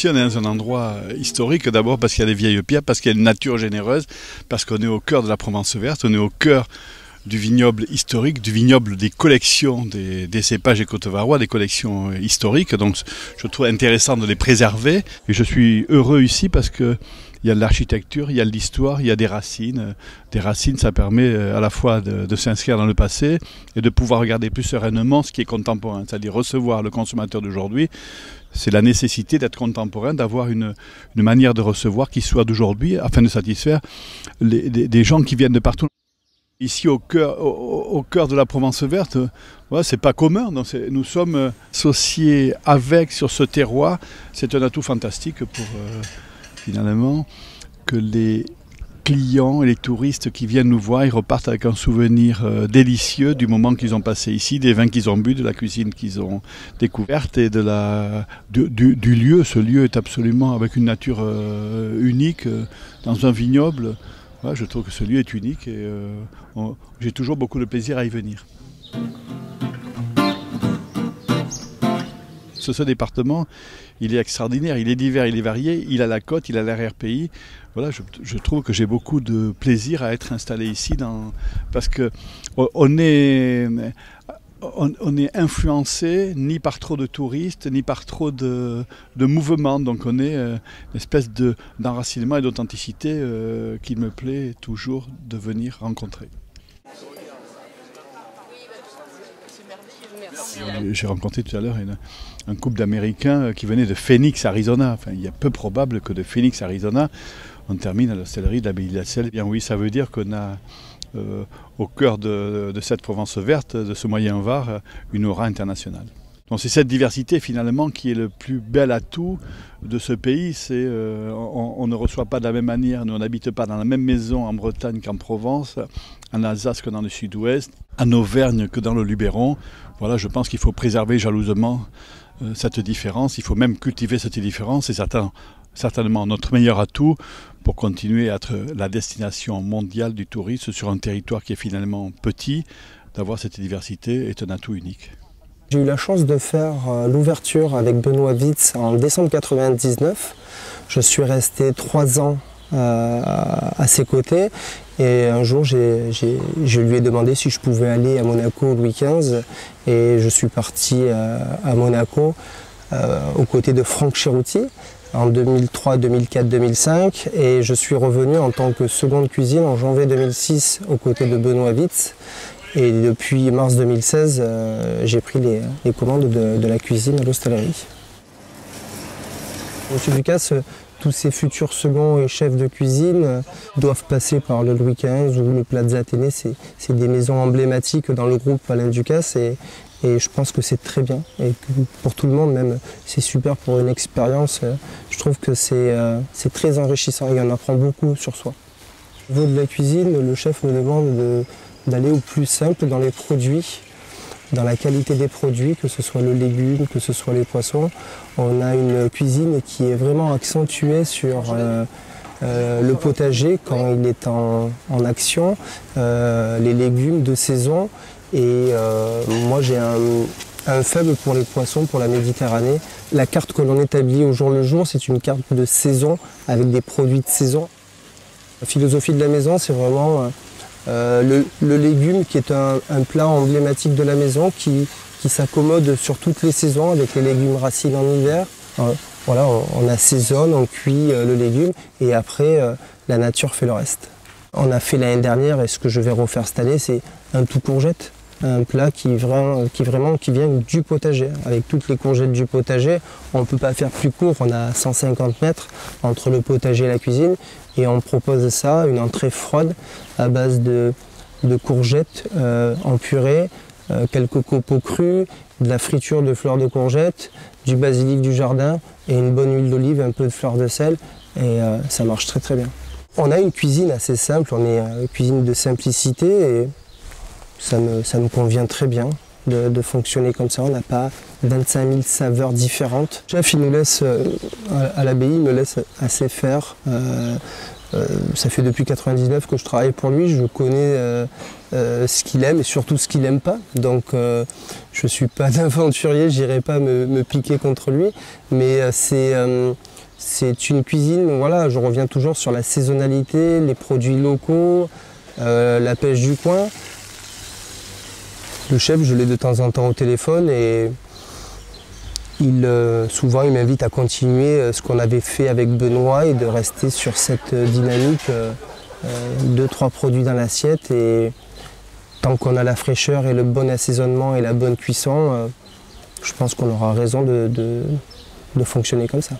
Ici, on est dans un endroit historique, d'abord parce qu'il y a des vieilles pierres, parce qu'il y a une nature généreuse, parce qu'on est au cœur de la Provence verte, on est au cœur du vignoble historique, du vignoble des collections des cépages écotovarois, des collections historiques. Donc je trouve intéressant de les préserver. Et je suis heureux ici parce que il y a de l'architecture, il y a de l'histoire, il y a des racines. Des racines, ça permet à la fois de s'inscrire dans le passé et de pouvoir regarder plus sereinement ce qui est contemporain, c'est-à-dire recevoir le consommateur d'aujourd'hui. C'est la nécessité d'être contemporain, d'avoir une manière de recevoir qui soit d'aujourd'hui, afin de satisfaire des gens qui viennent de partout. Ici, au cœur de la Provence verte, ouais, c'est pas commun. Donc nous sommes associés avec sur ce terroir. C'est un atout fantastique pour finalement que les clients et les touristes qui viennent nous voir, ils repartent avec un souvenir délicieux du moment qu'ils ont passé ici, des vins qu'ils ont bu, de la cuisine qu'ils ont découverte et du lieu. Ce lieu est absolument avec une nature unique dans un vignoble. Ouais, je trouve que ce lieu est unique et j'ai toujours beaucoup de plaisir à y venir. Ce département, il est extraordinaire, il est divers, il est varié, il a la côte, il a l'arrière-pays. Voilà, je trouve que j'ai beaucoup de plaisir à être installé ici parce qu'on est influencé ni par trop de touristes, ni par trop de mouvements. Donc on est une espèce d'enracinement et d'authenticité qu'il me plaît toujours de venir rencontrer. J'ai rencontré tout à l'heure un couple d'Américains qui venaient de Phoenix, Arizona. Enfin, il est peu probable que de Phoenix, Arizona, on termine à l'hostellerie de l'Abbaye de la Selle. Eh bien oui, ça veut dire qu'on a au cœur de cette Provence verte, de ce moyen Var, une aura internationale. Donc c'est cette diversité finalement qui est le plus bel atout de ce pays. On ne reçoit pas de la même manière, nous on n'habite pas dans la même maison en Bretagne qu'en Provence, en Alsace que dans le sud-ouest, en Auvergne que dans le Luberon. Voilà, je pense qu'il faut préserver jalousement cette différence, il faut même cultiver cette différence, c'est certainement notre meilleur atout pour continuer à être la destination mondiale du tourisme sur un territoire qui est finalement petit. D'avoir cette diversité est un atout unique. J'ai eu la chance de faire l'ouverture avec Benoît Witz en décembre 1999. Je suis resté 3 ans à ses côtés et un jour je lui ai demandé si je pouvais aller à Monaco Louis XV et je suis parti à Monaco aux côtés de Franck Cherouti en 2003, 2004, 2005 et je suis revenu en tant que seconde cuisine en janvier 2006 aux côtés de Benoît Witz. Et depuis mars 2016, j'ai pris les commandes de la cuisine à l'hostellerie. Monsieur Ducasse, tous ces futurs seconds et chefs de cuisine doivent passer par le Louis XV ou le Plaza Athénée. C'est des maisons emblématiques dans le groupe Alain Ducasse et je pense que c'est très bien. Et pour tout le monde, même, c'est super pour une expérience. Je trouve que c'est très enrichissant et on apprend beaucoup sur soi. Au niveau de la cuisine, le chef me demande d'aller au plus simple dans les produits, dans la qualité des produits, que ce soit le légume, que ce soit les poissons. On a une cuisine qui est vraiment accentuée sur le potager quand il est en action, les légumes de saison. Et moi j'ai un faible pour les poissons, pour la Méditerranée. La carte que l'on établit au jour le jour, c'est une carte de saison avec des produits de saison. La philosophie de la maison, c'est vraiment le légume qui est un plat emblématique de la maison qui s'accommode sur toutes les saisons avec les légumes racines en hiver. Voilà, on assaisonne, on cuit le légume et après la nature fait le reste. On a fait l'année dernière et ce que je vais refaire cette année, c'est un tout courgette. Un plat qui vient du potager. Avec toutes les courgettes du potager, on ne peut pas faire plus court. On a 150 mètres entre le potager et la cuisine. Et on propose ça, une entrée froide à base de courgettes en purée, quelques copeaux crus, de la friture de fleurs de courgettes, du basilic du jardin et une bonne huile d'olive, un peu de fleur de sel. Et ça marche très très bien. On a une cuisine assez simple, on est une cuisine de simplicité et ça me convient très bien de fonctionner comme ça. On n'a pas 25 000 saveurs différentes. Le chef, il nous laisse, à l'abbaye, il me laisse assez faire. Ça fait depuis 1999 que je travaille pour lui. Je connais ce qu'il aime et surtout ce qu'il n'aime pas. Donc je ne suis pas d'aventurier, je n'irai pas me piquer contre lui. Mais c'est C'est une cuisine, voilà, je reviens toujours sur la saisonnalité, les produits locaux, la pêche du coin. Le chef, je l'ai de temps en temps au téléphone et souvent il m'invite à continuer ce qu'on avait fait avec Benoît et de rester sur cette dynamique, 2-3 produits dans l'assiette, et tant qu'on a la fraîcheur et le bon assaisonnement et la bonne cuisson, je pense qu'on aura raison de fonctionner comme ça.